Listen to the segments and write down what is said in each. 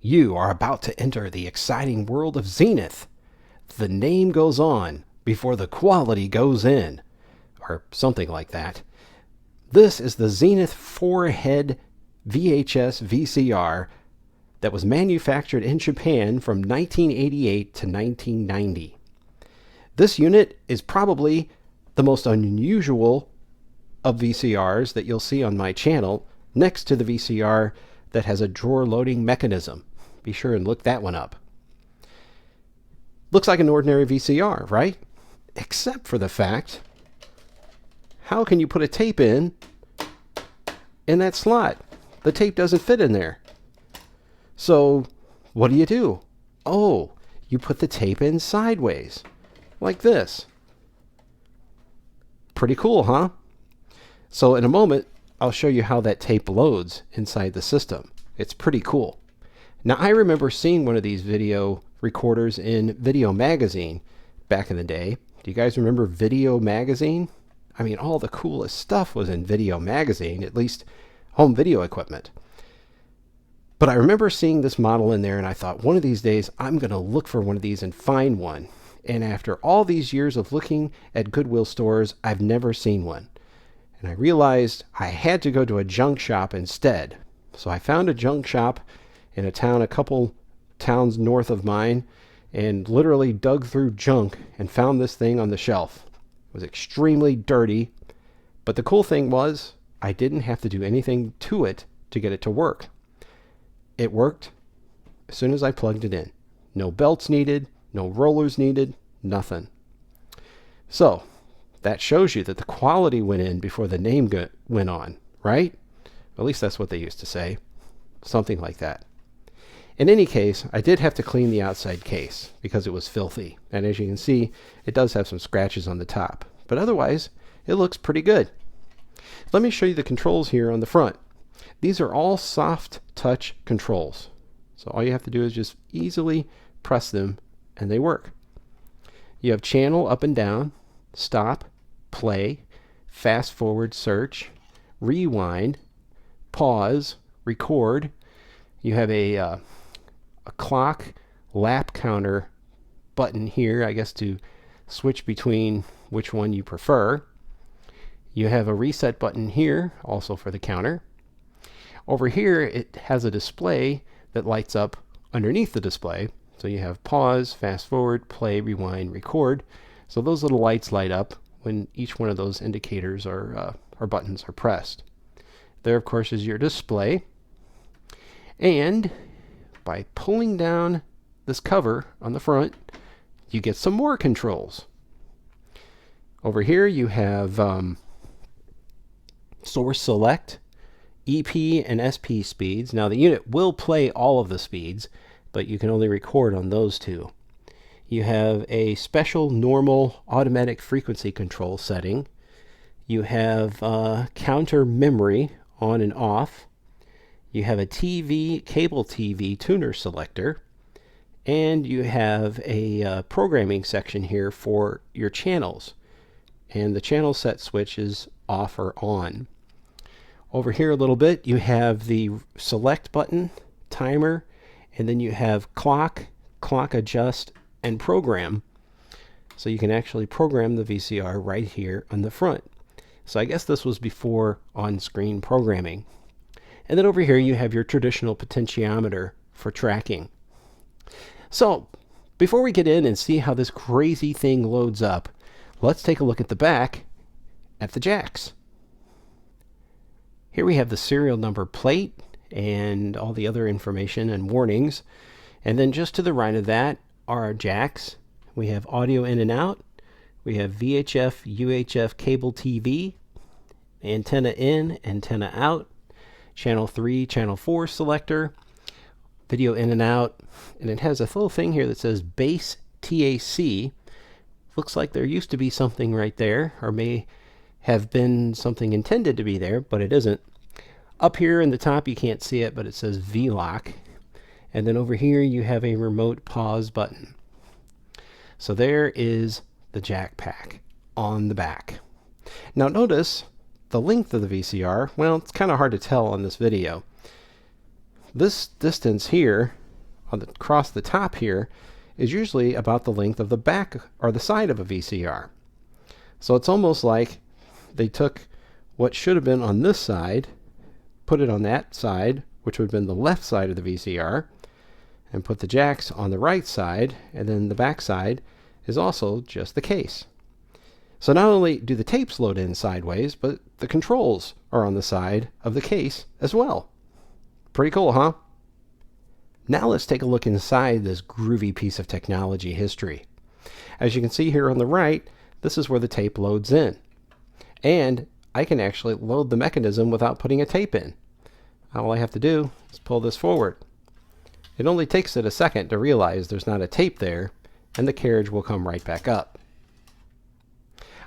You are about to enter the exciting world of Zenith. The name goes on before the quality goes in, or something like that. This is the Zenith 4-head VHS VCR that was manufactured in Japan from 1988 to 1990. This unit is probably the most unusual of VCRs that you'll see on my channel, next to the VCR that has a drawer loading mechanism. Be sure and look that one up. Looks like an ordinary VCR, right? Except for the fact, how can you put a tape in that slot? The tape doesn't fit in there. So what do? Oh, you put the tape in sideways, like this. Pretty cool, huh? So in a moment, I'll show you how that tape loads inside the system. It's pretty cool. Now, I remember seeing one of these video recorders in Video Magazine back in the day. Do you guys remember Video Magazine? I mean, all the coolest stuff was in Video Magazine, at least home video equipment. But I remember seeing this model in there, and I thought, one of these days, I'm going to look for one of these and find one. And after all these years of looking at Goodwill stores, I've never seen one. And I realized I had to go to a junk shop instead. So I found a junk shop in a town a couple towns north of mine, and literally dug through junk and found this thing on the shelf. It was extremely dirty, but the cool thing was I didn't have to do anything to it to get it to work. It worked as soon as I plugged it in. No belts needed, no rollers needed, nothing. So that shows you that the quality went in before the name went on, right? At least that's what they used to say. Something like that. In any case, I did have to clean the outside case because it was filthy. And as you can see, it does have some scratches on the top. But otherwise, it looks pretty good. Let me show you the controls here on the front. These are all soft touch controls. So all you have to do is just easily press them and they work. You have channel up and down, stop, play, fast forward search, rewind, pause, record. You have a clock lap counter button here, I guess, to switch between which one you prefer. You have a reset button here, also for the counter. Over here, it has a display that lights up underneath the display. So you have pause, fast forward, play, rewind, record. So those little lights light up when each one of those indicators or buttons are pressed. There, of course, is your display. And by pulling down this cover on the front, you get some more controls. Over here, you have source select, EP and SP speeds. Now, the unit will play all of the speeds, but you can only record on those two. You have a special normal automatic frequency control setting. You have counter memory on and off. You have a cable TV tuner selector, and you have a programming section here for your channels. And the channel set switch is off or on. Over here a little bit, you have the select button, timer, and then you have clock adjust, and program. So you can actually program the VCR right here on the front. So I guess this was before on-screen programming. And then over here you have your traditional potentiometer for tracking. So before we get in and see how this crazy thing loads up, let's take a look at the back at the jacks. Here we have the serial number plate and all the other information and warnings. And then just to the right of that are our jacks. We have audio in and out. We have VHF, UHF cable TV, antenna in, antenna out, channel 3, channel 4 selector, video in and out, and it has a little thing here that says base TAC. Looks like there used to be something right there, or may have been something intended to be there, but it isn't. Up here in the top you can't see it, but it says VLOC. And then over here you have a remote pause button. So there is the jack pack on the back. Now notice the length of the VCR. Well, it's kind of hard to tell on this video. This distance here across the top here is usually about the length of the back or the side of a VCR. So it's almost like they took what should have been on this side, put it on that side, which would have been the left side of the VCR, and put the jacks on the right side, and then the back side is also just the case. So not only do the tapes load in sideways, but the controls are on the side of the case as well. Pretty cool, huh? Now let's take a look inside this groovy piece of technology history. As you can see here on the right, this is where the tape loads in. And I can actually load the mechanism without putting a tape in. All I have to do is pull this forward. It only takes it a second to realize there's not a tape there, and the carriage will come right back up.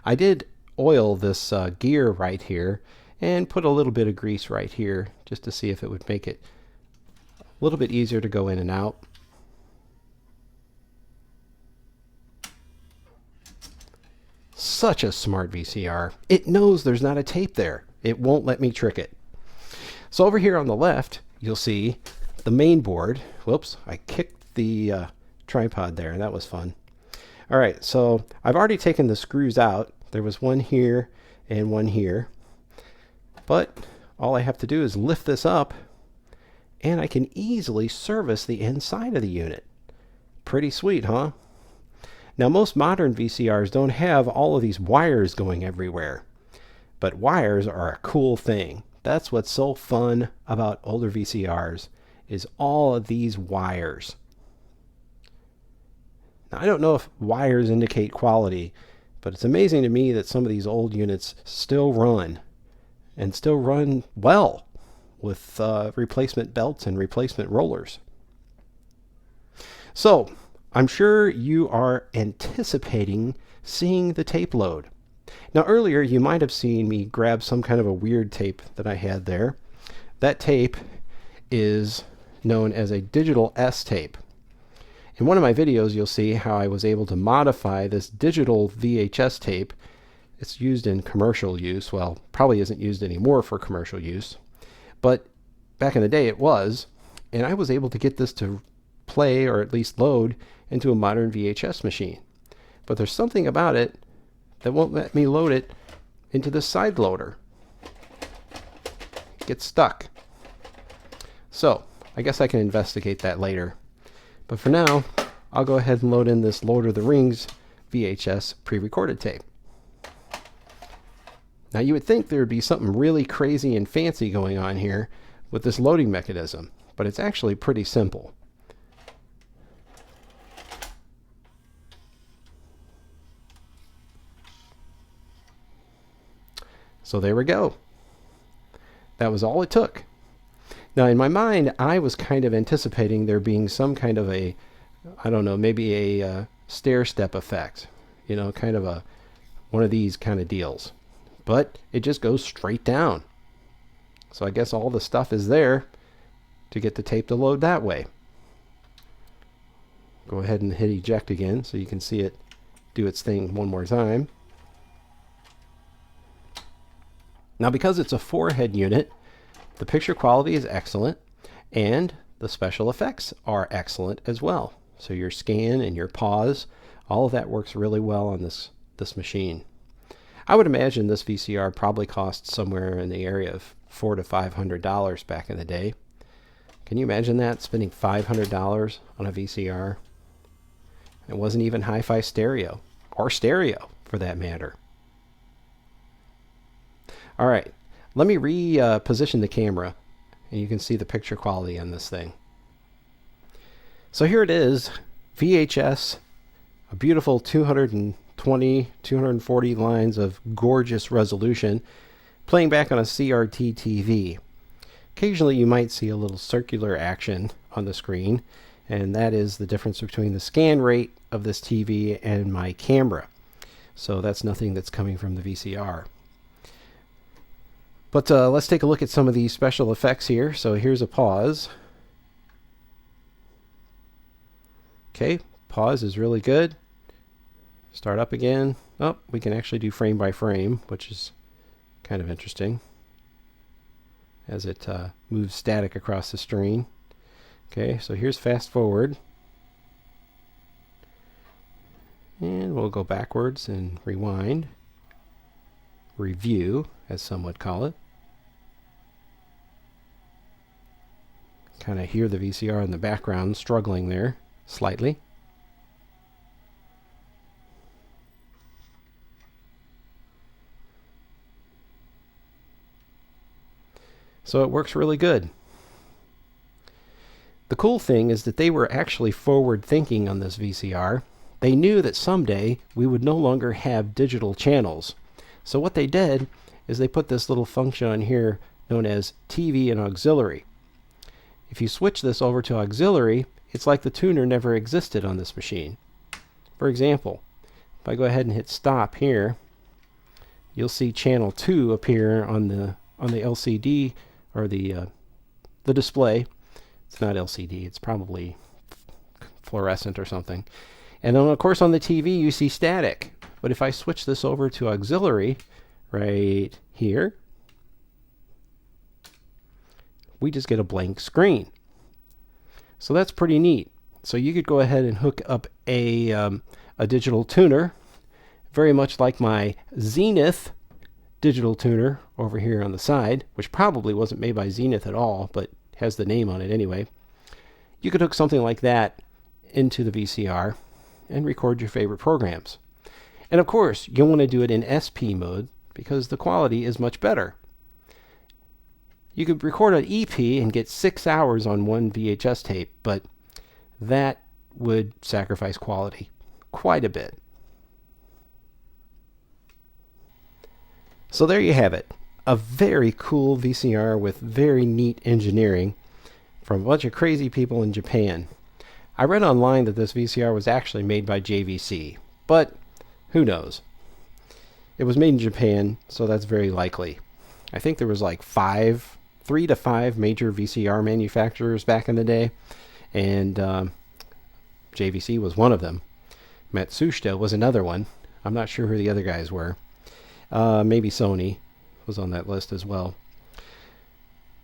I did oil this gear right here and put a little bit of grease right here just to see if it would make it a little bit easier to go in and out. Such a smart VCR. It knows there's not a tape there. It won't let me trick it. So over here on the left, you'll see the main board. Whoops, I kicked the tripod there. That was fun. All right, so I've already taken the screws out. There was one here and one here. But all I have to do is lift this up, and I can easily service the inside of the unit. Pretty sweet, huh? Now, most modern VCRs don't have all of these wires going everywhere. But wires are a cool thing. That's what's so fun about older VCRs, is all of these wires. Now, I don't know if wires indicate quality, but it's amazing to me that some of these old units still run, and still run well, with replacement belts and replacement rollers. So, I'm sure you are anticipating seeing the tape load. Now earlier you might have seen me grab some kind of a weird tape that I had there. That tape is known as a digital S tape. In one of my videos you'll see how I was able to modify this digital VHS tape. It's used in commercial use. Well, probably isn't used anymore for commercial use. But back in the day it was. And I was able to get this to play, or at least load, into a modern VHS machine. But there's something about it that won't let me load it into the side loader. It gets stuck. So I guess I can investigate that later. But for now, I'll go ahead and load in this Lord of the Rings VHS pre-recorded tape. Now you would think there would be something really crazy and fancy going on here with this loading mechanism, but it's actually pretty simple. So there we go. That was all it took. Now in my mind, I was kind of anticipating there being some kind of a, I don't know, maybe a stair-step effect. You know, kind of one of these kind of deals. But it just goes straight down. So I guess all the stuff is there to get the tape to load that way. Go ahead and hit eject again so you can see it do its thing one more time. Now because it's a 4-head unit, the picture quality is excellent and the special effects are excellent as well. So your scan and your pause, all of that works really well on this machine. I would imagine this VCR probably cost somewhere in the area of $400 to $500 back in the day. Can you imagine that, spending $500 on a VCR? It wasn't even hi-fi stereo, or stereo for that matter. All right, let me reposition the camera and you can see the picture quality on this thing. So here it is, VHS, a beautiful 220, 240 lines of gorgeous resolution, playing back on a CRT TV. Occasionally you might see a little circular action on the screen, and that is the difference between the scan rate of this TV and my camera. So that's nothing that's coming from the VCR. But let's take a look at some of these special effects here. So here's a pause. Okay, pause is really good. Start up again. Oh, we can actually do frame by frame, which is kind of interesting as it moves static across the screen. Okay, so here's fast forward. And we'll go backwards and rewind. Review, as some would call it. Kind of hear the VCR in the background struggling there slightly. So it works really good. The cool thing is that they were actually forward thinking on this VCR. They knew that someday we would no longer have digital channels. So what they did is they put this little function on here known as TV and auxiliary. If you switch this over to auxiliary, it's like the tuner never existed on this machine. For example, if I go ahead and hit stop here, you'll see channel 2 appear on the LCD or the display. It's not LCD, it's probably fluorescent or something. And then of course on the TV you see static. But if I switch this over to auxiliary right here, we just get a blank screen. So that's pretty neat. So you could go ahead and hook up a digital tuner, very much like my Zenith digital tuner over here on the side, which probably wasn't made by Zenith at all, but has the name on it anyway. You could hook something like that into the VCR and record your favorite programs. And of course, you'll want to do it in SP mode because the quality is much better. You could record an EP and get 6 hours on one VHS tape, but that would sacrifice quality quite a bit. So there you have it. A very cool VCR with very neat engineering from a bunch of crazy people in Japan. I read online that this VCR was actually made by JVC, but who knows? It was made in Japan, so that's very likely. I think there was like 3 to 5 major VCR manufacturers back in the day, and JVC was one of them. Matsushita was another one. I'm not sure who the other guys were. Maybe Sony was on that list as well.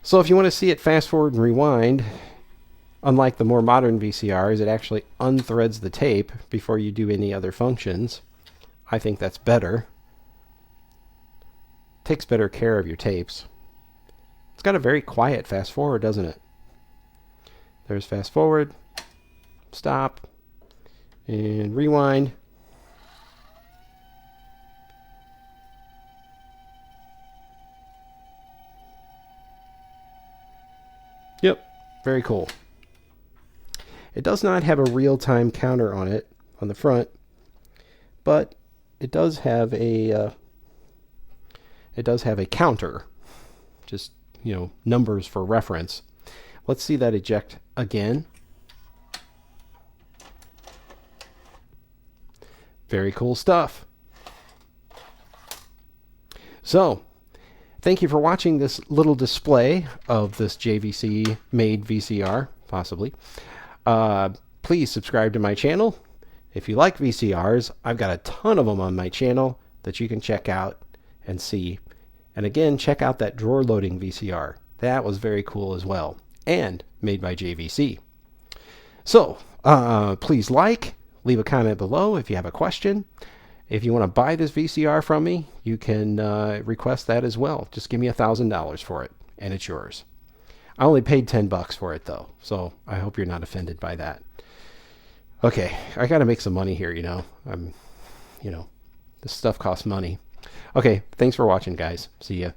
So if you want to see it fast forward and rewind, unlike the more modern VCRs, it actually unthreads the tape before you do any other functions. I think that's better. Takes better care of your tapes. It's got a very quiet fast forward, doesn't it? There's fast forward, stop, and rewind. Yep, very cool. It does not have a real-time counter on it on the front, but it does have a counter, just numbers for reference. Let's see that eject again. Very cool stuff. So, thank you for watching this little display of this JVC made VCR, possibly. Please subscribe to my channel. If you like VCRs, I've got a ton of them on my channel that you can check out and see. And again, check out that drawer loading VCR. That was very cool as well, and made by JVC. So, please leave a comment below if you have a question. If you want to buy this VCR from me, you can request that as well. Just give me $1,000 for it, and it's yours. I only paid $10 for it, though, so I hope you're not offended by that. Okay, I got to make some money here, this stuff costs money. Okay, thanks for watching, guys. See ya.